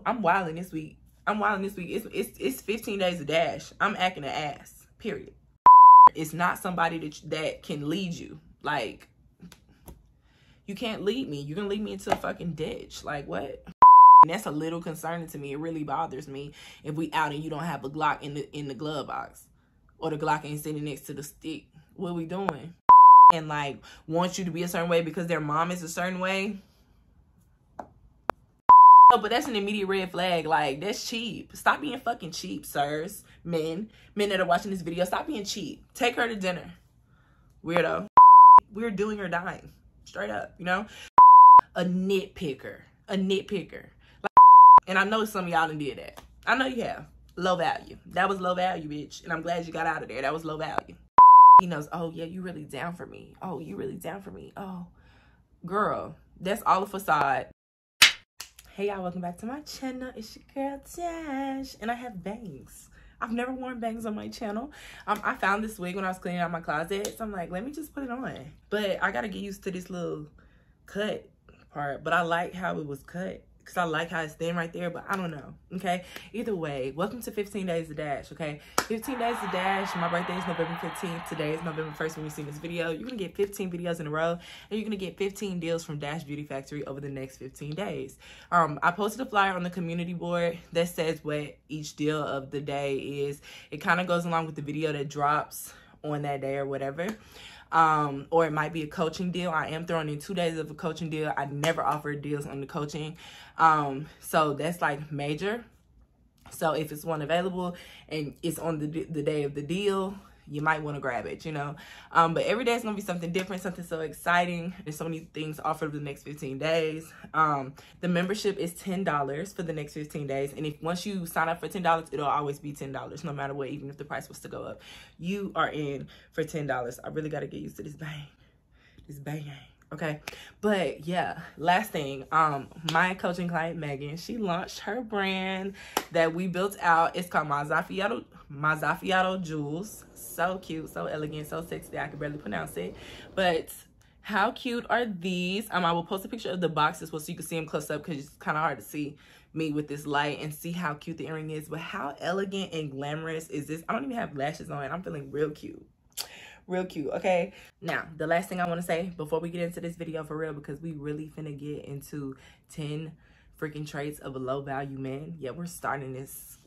I'm wilding this week. It's 15 days of Dash. I'm acting an ass, period. It's not somebody that can lead you. Like, you can't lead me. You're gonna lead me into a fucking ditch. Like, what? And that's a little concerning to me. It really bothers me if we out and you don't have a Glock in the glove box, or the Glock ain't sitting next to the stick. What are we doing? And like, want you to be a certain way because their mom is a certain way. Oh, but that's an immediate red flag. Like, that's cheap. Stop being fucking cheap, sirs. Men that are watching this video, stop being cheap. Take her to dinner, weirdo. We're doing or dying, straight up, you know. A nitpicker. Like, and I know some of y'all done did that. I know you have. Low value. That was low value, bitch. And I'm glad you got out of there. That was low value. He knows, oh yeah, you really down for me. Oh, you really down for me. Oh, girl, that's all a facade. Hey y'all, welcome back to my channel. It's your girl Dash, and I have bangs. I've never worn bangs on my channel. I found this wig when I was cleaning out my closet, so I'm like, let me just put it on. But I gotta get used to this little cut part. But I like how it was cut, because I like how it's thin right there, but I don't know, okay? Either way, welcome to 15 Days of Dash, okay? 15 Days of Dash, my birthday is November 15th. Today is November 1st when you're seeing this video. You're gonna get 15 videos in a row, and you're gonna get 15 deals from Dash Beauty Factory over the next 15 days. I posted a flyer on the community board that says what each deal of the day is. It kind of goes along with the video that drops on that day or whatever. Or it might be a coaching deal. I am throwing in 2 days of a coaching deal. I never offered deals on the coaching. So that's like major. So if it's one available and it's on the day of the deal, you might want to grab it, you know. But every day is going to be something different, something so exciting. There's so many things offered for the next 15 days. The membership is $10 for the next 15 days. And if once you sign up for $10, it'll always be $10 no matter what, even if the price was to go up. You are in for $10. I really got to get used to this bang. This bang. Okay, but yeah, last thing, my coaching client Megan, she launched her brand that we built out. It's called Mazaffiato Jewels. So cute, so elegant, so sexy. I can barely pronounce it, but how cute are these? I will post a picture of the boxes so you can see them close up, because it's kind of hard to see me with this light and see how cute the earring is. But how elegant and glamorous is this? I don't even have lashes on. I'm feeling real cute. Real cute, okay? Now, the last thing I want to say before we get into this video for real, because we really finna get into 10 freaking traits of a low value man. Yeah, we're starting this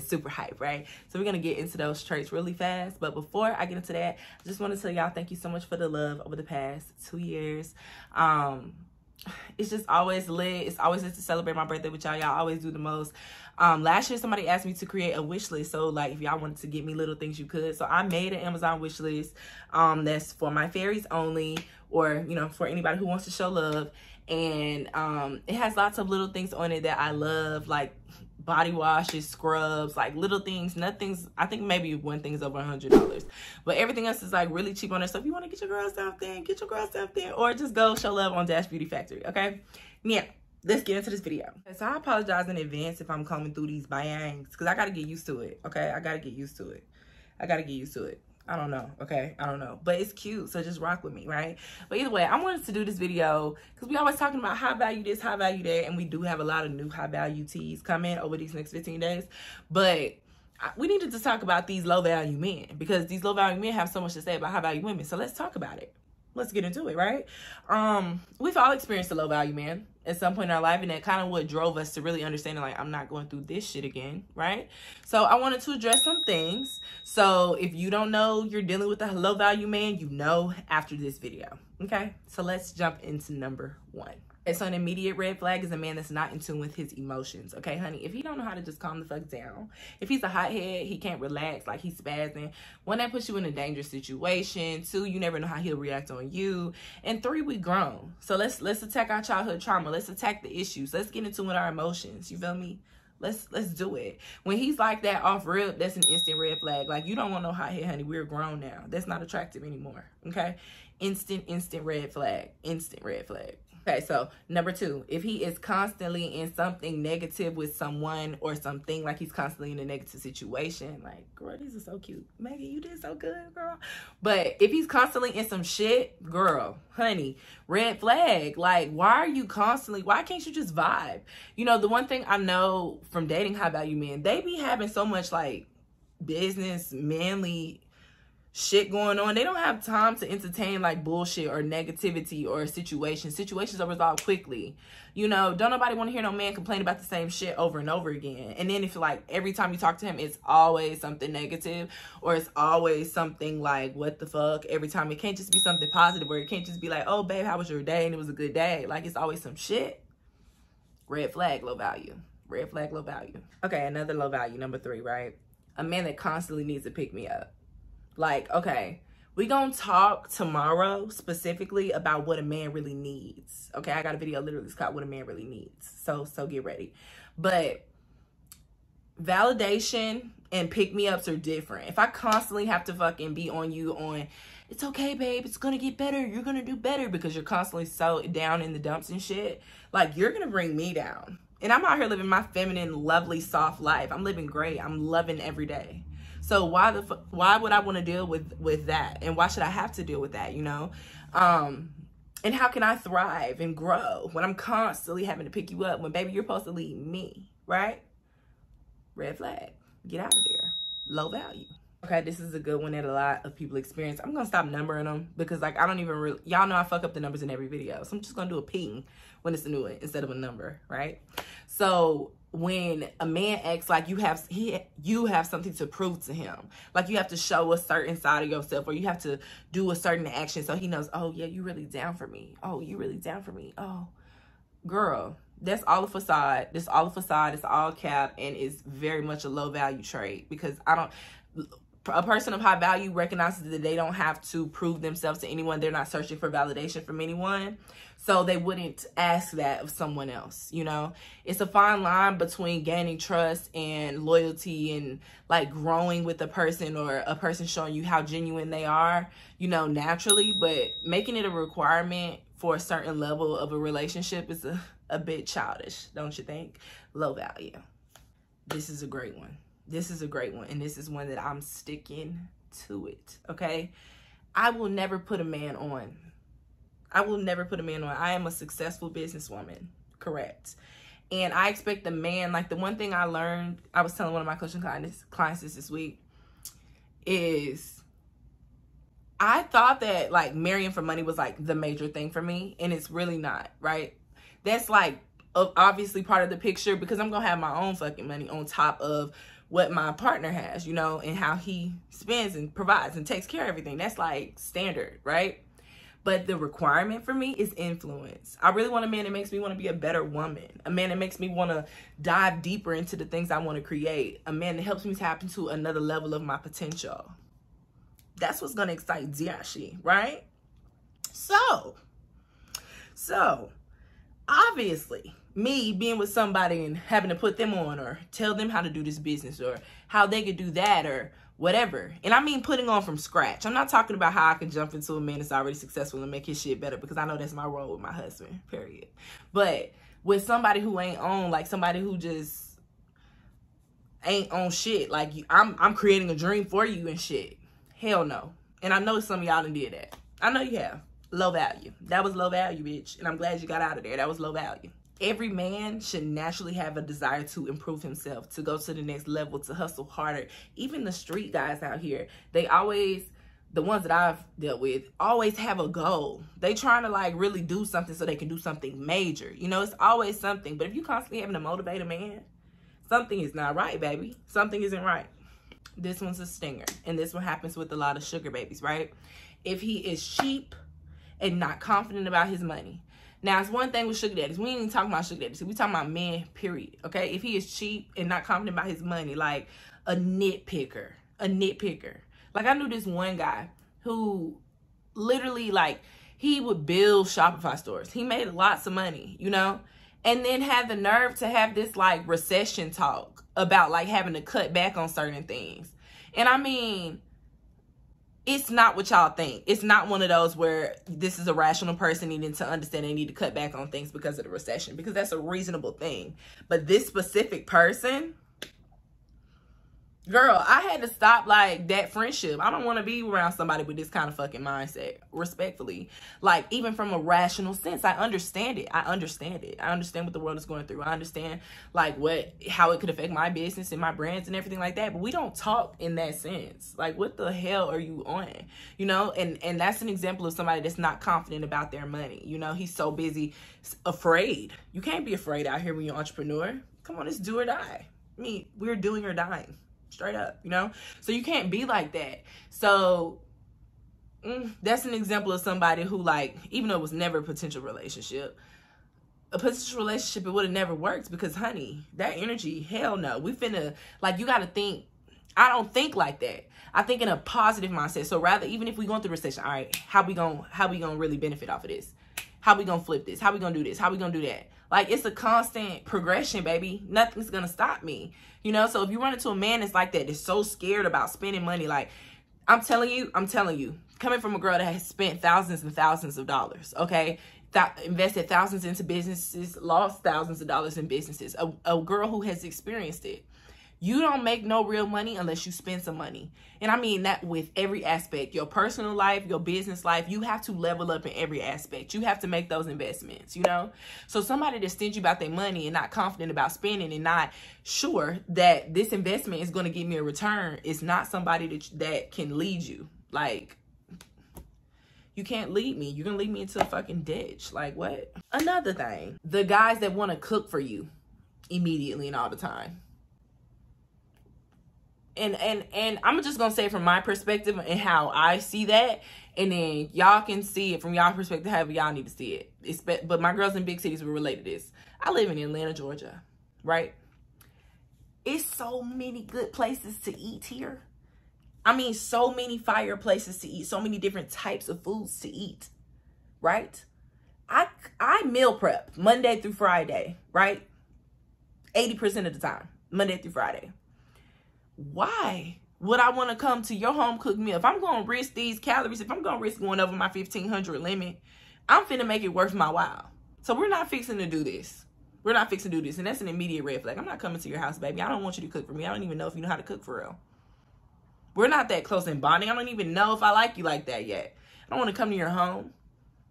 super hype, right? So we're gonna get into those traits really fast. But before I get into that, I just want to tell y'all thank you so much for the love over the past 2 years. It's just always lit. It's always lit to celebrate my birthday with y'all. Y'all always do the most. Last year somebody asked me to create a wish list, so like if y'all wanted to get me little things you could. So I made an Amazon wish list that's for my fairies only, or you know, for anybody who wants to show love. And it has lots of little things on it that I love, like body washes, scrubs, like little things. Nothing's, I think maybe one thing's over $100, but everything else is like really cheap on there. So if you want to get your girl stuff then get your girl stuff then, or just go show love on Dash Beauty Factory. Okay, yeah, let's get into this video. So I apologize in advance if I'm combing through these bangs, because I gotta get used to it. Okay, I gotta get used to it. I don't know, okay? I don't know, but it's cute, so just rock with me, right? But either way, I wanted to do this video because we always talking about high value this, high value that, and we do have a lot of new high value teas coming over these next 15 days. But we needed to talk about these low value men, because these low value men have so much to say about high value women. So let's talk about it. Let's get into it, right? We've all experienced a low value man at some point in our life, and that kind of what drove us to really understanding, like, I'm not going through this shit again, right? So I wanted to address some things. So if you don't know you're dealing with a low value man, you know after this video, okay? So let's jump into number 1. And so an immediate red flag is a man that's not in tune with his emotions, okay, honey? If he don't know how to just calm the fuck down, if he's a hothead, he can't relax, like he's spazzing. 1, that puts you in a dangerous situation. 2, you never know how he'll react on you. And 3, we grown. So let's attack our childhood trauma. Let's attack the issues. Let's get into our emotions. You feel me? Let's do it. When he's like that off rip, that's an instant red flag. Like, you don't want no hothead, honey. We're grown now. That's not attractive anymore, okay? Instant red flag. Instant red flag. Okay, so number 2, if he is constantly in something negative with someone or something, like he's constantly in a negative situation, like, girl, these are so cute. Megan, you did so good, girl. But if he's constantly in some shit, girl, honey, red flag. Like, why can't you just vibe? You know, the one thing I know from dating high value men, they be having so much like business, manly shit going on. They don't have time to entertain like bullshit or negativity or situations. Situations are resolved quickly. You know, don't nobody want to hear no man complain about the same shit over and over again. And then if like every time you talk to him, it's always something negative, or it's always something like, what the fuck? Every time, it can't just be something positive, or it can't just be like, oh babe, how was your day? And it was a good day. Like, it's always some shit. Red flag, low value. Red flag, low value. Okay, another low value, number 3, right? A man that constantly needs to pick me up. Like, okay, we gonna talk tomorrow specifically about what a man really needs. Okay, I got a video literally called What a Man Really Needs. So get ready. But validation and pick-me-ups are different. If I constantly have to fucking be on you on, it's okay, babe, it's gonna get better, you're gonna do better, because you're constantly so down in the dumps and shit, like, you're gonna bring me down. And I'm out here living my feminine, lovely, soft life. I'm living great. I'm loving every day. So why would I want to deal with that? And why should I have to deal with that, you know? And how can I thrive and grow when I'm constantly having to pick you up when, baby, you're supposed to lead me, right? Red flag. Get out of there. Low value. Okay, this is a good one that a lot of people experience. I'm going to stop numbering them because, like, I don't even really... Y'all know I fuck up the numbers in every video. So I'm just going to do a ping when it's a new one instead of a number, right? So when a man acts like you have something to prove to him, like you have to show a certain side of yourself, or you have to do a certain action so he knows, oh, yeah, you really down for me. Oh, you really down for me. Oh, girl, that's all a facade. That's all a facade. It's all cap, and it's very much a low value trait, because a person of high value recognizes that they don't have to prove themselves to anyone. They're not searching for validation from anyone. So they wouldn't ask that of someone else, you know? It's a fine line between gaining trust and loyalty and like growing with a person, or a person showing you how genuine they are, you know, naturally. But making it a requirement for a certain level of a relationship is a bit childish, don't you think? Low value. This is a great one. This is a great one, and this is one that I'm sticking to it, okay? I will never put a man on. I will never put a man on. I am a successful businesswoman, correct? And I expect the man, like the one thing I learned, I was telling one of my coaching clients this week, is I thought that like marrying for money was like the major thing for me, and it's really not, right? That's like obviously part of the picture, because I'm gonna have my own fucking money on top of what my partner has, you know, and how he spends and provides and takes care of everything. That's like standard, right? But the requirement for me is influence. I really want a man that makes me want to be a better woman. A man that makes me want to dive deeper into the things I want to create. A man that helps me tap into another level of my potential. That's what's going to excite Diashi, right? So, obviously, me being with somebody and having to put them on or tell them how to do this business or how they could do that or whatever. And I mean putting on from scratch. I'm not talking about how I can jump into a man that's already successful and make his shit better, because I know that's my role with my husband, period. But with somebody who ain't on, like somebody who just ain't on shit, like I'm creating a dream for you and shit. Hell no. And I know some of y'all done did that. I know you have. Low value. That was low value, bitch. And I'm glad you got out of there. That was low value. Every man should naturally have a desire to improve himself, to go to the next level, to hustle harder. Even the street guys out here, they always, the ones that I've dealt with, always have a goal. They trying to like really do something so they can do something major. You know, it's always something. But if you constantly having to motivate a man, something is not right, baby. Something isn't right. This one's a stinger. And this one happens with a lot of sugar babies, right? If he is cheap and not confident about his money. Now, it's one thing with sugar daddies. We ain't even talking about sugar daddies. We talking about men, period, okay? If he is cheap and not confident about his money, like a nitpicker. Like, I knew this one guy who literally, like, he would build Shopify stores. He made lots of money, you know? And then had the nerve to have this, like, recession talk about, like, having to cut back on certain things. And I mean, it's not what y'all think. It's not one of those where this is a rational person needing to understand they need to cut back on things because of the recession, because that's a reasonable thing. But this specific person, girl, I had to stop like that friendship. I don't want to be around somebody with this kind of fucking mindset, respectfully. Like, even from a rational sense, I understand it. I understand it. I understand what the world is going through. I understand like how it could affect my business and my brands and everything like that. But we don't talk in that sense. Like, what the hell are you on? You know, and that's an example of somebody that's not confident about their money. You know, he's so busy, afraid. You can't be afraid out here when you're an entrepreneur. Come on, it's do or die. I mean, we're doing or dying. Straight up, you know? So you can't be like that. So that's an example of somebody who, like, even though it was never a potential relationship, it would have never worked because, honey, that energy, hell no. We finna, like, you got to think. I don't think like that. I think in a positive mindset. So rather, even if we going through recession, all right, how we gonna really benefit off of this? How we gonna flip this? How we gonna do this? How we gonna do that? Like, it's a constant progression, baby. Nothing's gonna stop me. You know, so if you run into a man that's like that, that's so scared about spending money, like, I'm telling you, coming from a girl that has spent thousands and thousands of dollars, okay? Invested thousands into businesses, lost thousands of dollars in businesses, a girl who has experienced it. You don't make no real money unless you spend some money. And I mean that with every aspect. Your personal life, your business life, you have to level up in every aspect. You have to make those investments, you know? So somebody that's stingy about their money and not confident about spending and not sure that this investment is going to give me a return is not somebody that can lead you. Like, you can't lead me. You're going to lead me into a fucking ditch. Like, what? Another thing, the guys that want to cook for you immediately and all the time. And I'm just going to say from my perspective and how I see that. And then y'all can see it from y'all perspective, however y'all need to see it. But my girls in big cities will relate to this. I live in Atlanta, Georgia, right? It's so many good places to eat here. I mean, so many fire places to eat. So many different types of foods to eat, right? I meal prep Monday through Friday, right? 80% of the time, Monday through Friday. Why would I want to come to your home cooked meal? If I'm going to risk these calories, if I'm going to risk going over my 1,500 limit, I'm finna make it worth my while. So we're not fixing to do this. We're not fixing to do this. And that's an immediate red flag. I'm not coming to your house, baby. I don't want you to cook for me. I don't even know if you know how to cook for real. We're not that close in bonding. I don't even know if I like you like that yet. I don't want to come to your home.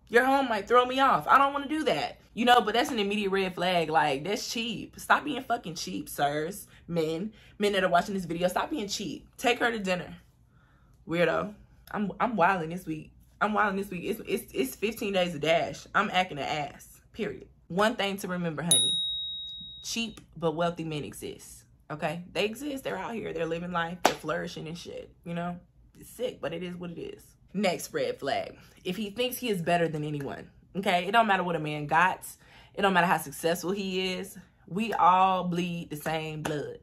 Your home might throw me off. I don't want to do that. You know, but that's an immediate red flag. Like, that's cheap. Stop being fucking cheap, sirs. Men that are watching this video, stop being cheap. Take her to dinner. Weirdo. I'm wilding this week. It's 15 days of Dash. I'm acting an ass. Period. One thing to remember, honey. Cheap but wealthy men exist. Okay? They exist. They're out here. They're living life. They're flourishing and shit. You know? It's sick, but it is what it is. Next red flag. If he thinks he is better than anyone. Okay? It don't matter what a man got. It don't matter how successful he is. We all bleed the same blood.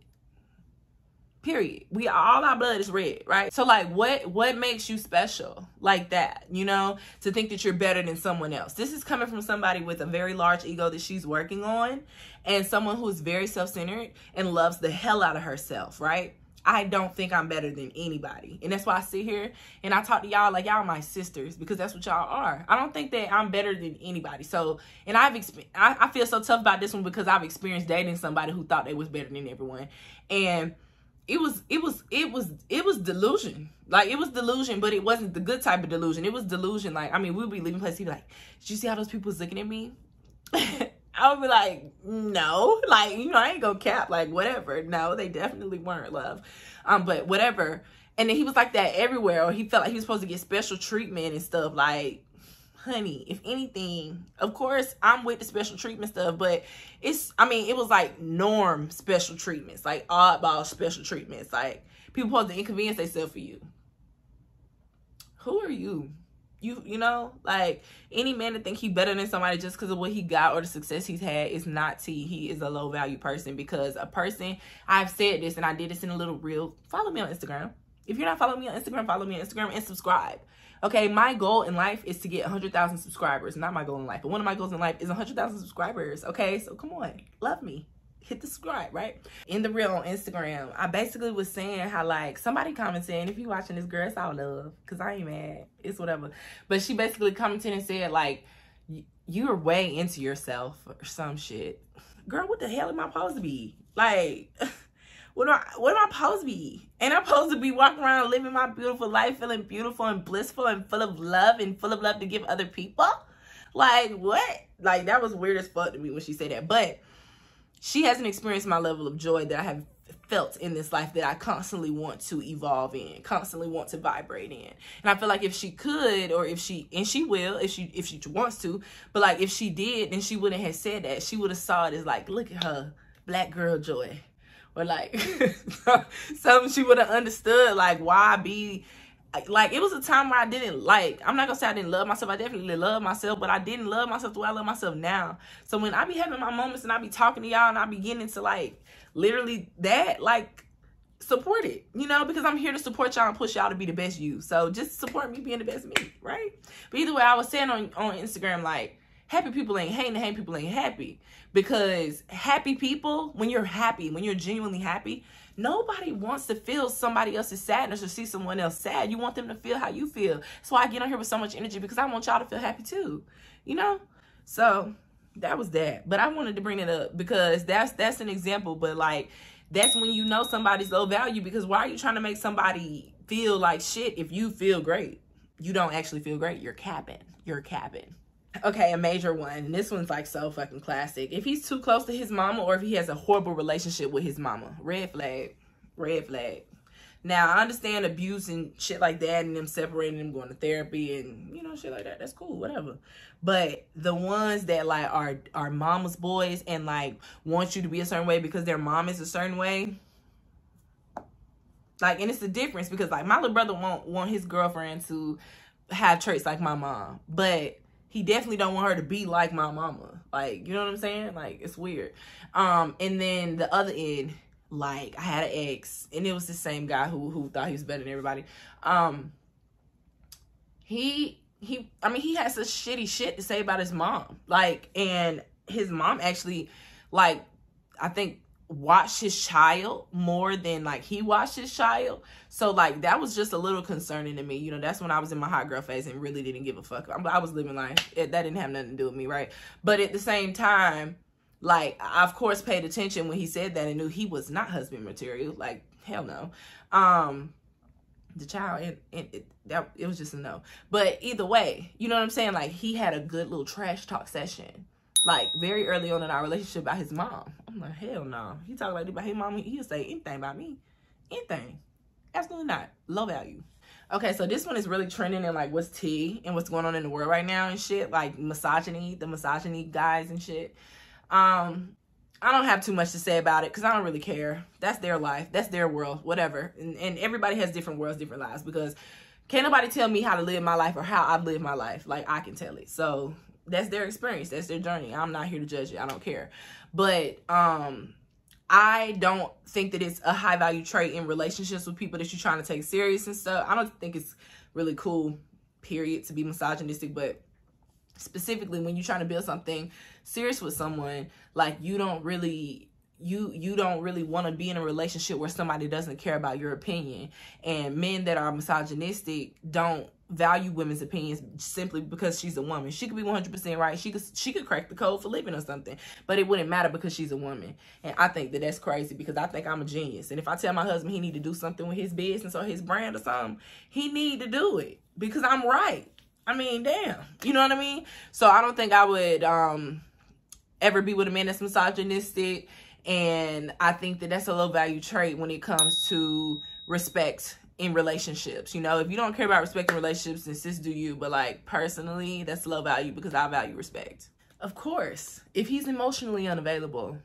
Period. All our blood is red, right? So like, what makes you special like that, you know, to think that you're better than someone else? This is coming from somebody with a very large ego that she's working on, and someone who is very self-centered and loves the hell out of herself, right? I don't think I'm better than anybody. And that's why I sit here and I talk to y'all like y'all my sisters, because that's what y'all are. I don't think that I'm better than anybody. So, and I feel so tough about this one because I've experienced dating somebody who thought they was better than everyone. And it was delusion. Like, it was delusion, but it wasn't the good type of delusion. It was delusion. Like, I mean, we'd be leaving places, he'd be like, did you see how those people was looking at me? I would be like, no, like, you know, I ain't gonna cap, like, whatever. No, they definitely weren't, love. But whatever. And then he was like that everywhere, or he felt like he was supposed to get special treatment and stuff. Like, honey, if anything, of course, I'm with the special treatment stuff, but it was like norm special treatments, like oddball special treatments. Like, people supposed to inconvenience themselves for you. Who are you? You know, like, any man that think he better than somebody just because of what he got or the success he's had is not tea. He is a low value person, because a person, I've said this and I did this in a little reel. Follow me on Instagram. If you're not following me on Instagram, follow me on Instagram and subscribe. Okay, my goal in life is to get 100,000 subscribers. Not my goal in life, but one of my goals in life is 100,000 subscribers. Okay, so come on, love me. hit the subscribe, right? In the reel on Instagram, I basically was saying how, like, somebody commented, if you watching this, girl, it's all love, because I ain't mad. It's whatever. But she basically commented and said, like, you're way into yourself or some shit. Girl, what the hell am I supposed to be? Like, what am I supposed to be? Ain't I supposed to be walking around living my beautiful life, feeling beautiful and blissful and full of love to give other people? Like, what? Like, that was weird as fuck to me when she said that. But she hasn't experienced my level of joy that I have felt in this life, that I constantly want to evolve in, constantly want to vibrate in. And I feel like if she could, or if she, and she will, if she wants to, but like if she did, then she wouldn't have said that. She would have saw it as like, look at her, black girl joy. Or like, something she would have understood, like, why be, like, it was a time where I didn't, like, I'm not gonna say I didn't love myself. I definitely love myself, but I didn't love myself the way I love myself now. So when I be having my moments and I be talking to y'all and I be getting into, like, literally that, like, support it, you know, because I'm here to support y'all and push y'all to be the best you. So just support me being the best me, right? But either way, I was saying on Instagram, like, happy people ain't hating, hating people ain't happy. Because happy people, when you're happy, when you're genuinely happy, nobody wants to feel somebody else's sadness or see someone else sad. You want them to feel how you feel. That's why I get on here with so much energy, because I want y'all to feel happy too, you know? So that was that. But I wanted to bring it up because that's an example. But like, that's when you know somebody's low value, because why are you trying to make somebody feel like shit if you feel great? You don't actually feel great. You're capping. You're capping. Okay, a major one. And this one's like so fucking classic. If he's too close to his mama, or if he has a horrible relationship with his mama, red flag. Red flag. Now, I understand abuse and shit like that, and them separating, them going to therapy and, you know, shit like that. That's cool, whatever. But the ones that like are mama's boys and like want you to be a certain way because their mom is a certain way. Like, and it's the difference, because like my little brother want his girlfriend to have traits like my mom, but he definitely don't want her to be like my mama. Like, you know what I'm saying? Like, it's weird. And then the other end, like, I had an ex, and it was the same guy who thought he was better than everybody. He had such shitty shit to say about his mom. Like, and his mom actually, like, I think watched his child more than like he watched his child. So like that was just a little concerning to me. You know, that's when I was in my hot girl phase and really didn't give a fuck. I was living life. That didn't have nothing to do with me, right? But at the same time, like, I of course paid attention when he said that and knew he was not husband material. Like, hell no. The child, it was just a no. But either way, you know what I'm saying? Like, he had a good little trash talk session, like, very early on in our relationship, about his mom. I'm like, hell no. He talk like that about his mom. He'll say anything about me. Anything. Absolutely not. Low value. Okay, so this one is really trending in, like, what's tea and what's going on in the world right now and shit. Like, misogyny, the misogyny guys and shit. I don't have too much to say about it because I don't really care. That's their life. That's their world. Whatever. And everybody has different worlds, different lives, because can't nobody tell me how to live my life or how I live my life. Like, I can tell it. So that's their experience. That's their journey. I'm not here to judge it. I don't care. But I don't think that it's a high value trait in relationships with people that you're trying to take serious and stuff. I don't think it's really cool, period, to be misogynistic. But specifically when you're trying to build something serious with someone, like, you don't really want to be in a relationship where somebody doesn't care about your opinion. And men that are misogynistic don't value women's opinions simply because she's a woman. She could be 100% right. She could crack the code for living or something, but it wouldn't matter because she's a woman. And I think that that's crazy, because I think I'm a genius. And if I tell my husband he need to do something with his business or his brand or something, he need to do it because I'm right. I mean, damn. You know what I mean? So I don't think I would ever be with a man that's misogynistic. And I think that that's a low value trait when it comes to respect in relationships. You know, if you don't care about respect in relationships, then sis, do you. But like, personally, that's low value because I value respect. Of course, if he's emotionally unavailable,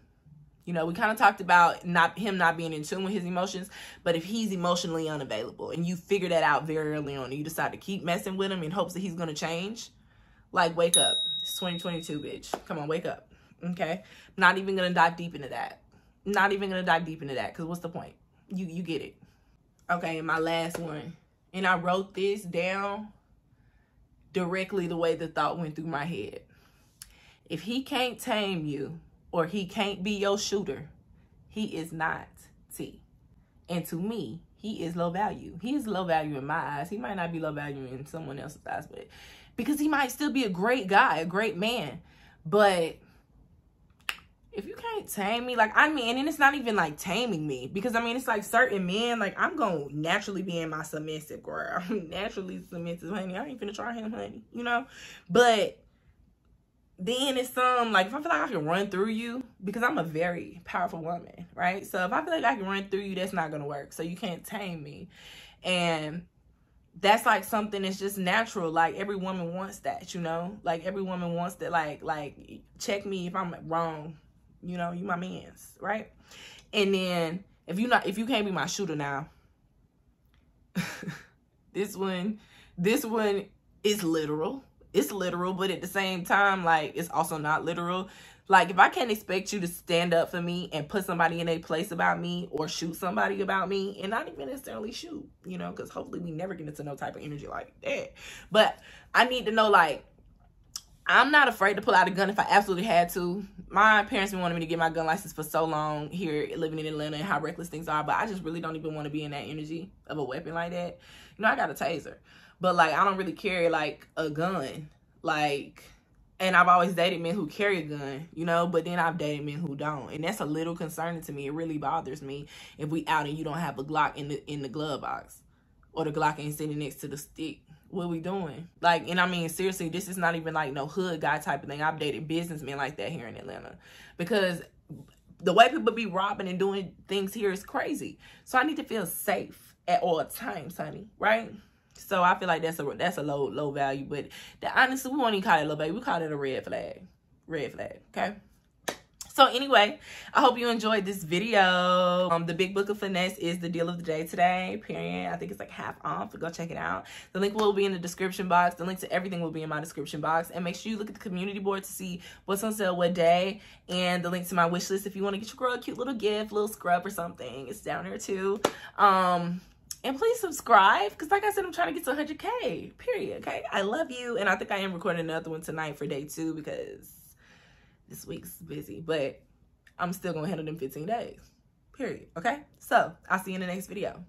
you know, we kind of talked about him not being in tune with his emotions, but if he's emotionally unavailable and you figure that out very early on and you decide to keep messing with him in hopes that he's going to change, like, wake up. It's 2022, bitch. Come on, wake up. Okay? Not even going to dive deep into that. Not even going to dive deep into that, because what's the point? You get it. Okay, and my last one. And I wrote this down directly the way the thought went through my head. If he can't tame you or he can't be your shooter, he is not T. And to me, he is low value. He is low value in my eyes. He might not be low value in someone else's eyes, but because he might still be a great guy, a great man. But if you can't tame me, like, I mean, and it's not even like taming me, because I mean, it's like certain men, like, I'm gonna naturally be in my submissive, girl. I'm naturally submissive, honey. I ain't finna try him, honey, you know? But then it's some, like, if I feel like I can run through you, because I'm a very powerful woman, right? So if I feel like I can run through you, that's not gonna work. So you can't tame me. And that's like something that's just natural. Like, every woman wants that, you know? Like, every woman wants that, like check me if I'm wrong, you know, you my mans, right? And then if you can't be my shooter now, this one is literal. It's literal, but at the same time, like, it's also not literal. Like, if I can't expect you to stand up for me and put somebody in a place about me, or shoot somebody about me, and not even necessarily shoot, you know, because hopefully we never get into no type of energy like that. But I need to know, like, I'm not afraid to pull out a gun if I absolutely had to. My parents been wanting me to get my gun license for so long here living in Atlanta and how reckless things are, but I just really don't even want to be in that energy of a weapon like that. You know, I got a taser, but like, I don't really carry like a gun, like, and I've always dated men who carry a gun, you know, but then I've dated men who don't, and that's a little concerning to me. It really bothers me if we out and you don't have a Glock in the glove box, or the Glock ain't sitting next to the stick. What we doing? Like, and I mean, seriously, this is not even like no hood guy type of thing. I've dated businessmen like that here in Atlanta, because the way people be robbing and doing things here is crazy. So I need to feel safe at all times, honey, right? So I feel like that's a low value, but honestly, we won't even call it low value. We call it a red flag. Red flag, okay? So anyway, I hope you enjoyed this video. The Big Book of Finesse is the deal of the day today, period. I think it's like half off, so go check it out. The link will be in the description box. The link to everything will be in my description box. And make sure you look at the community board to see what's on sale what day. And the link to my wish list if you want to get your girl a cute little gift, little scrub or something. It's down there too. And please subscribe, because like I said, I'm trying to get to 100K, period, okay? I love you. And I think I am recording another one tonight for day 2, because this week's busy, but I'm still gonna handle them 15 days, period, okay? So I'll see you in the next video.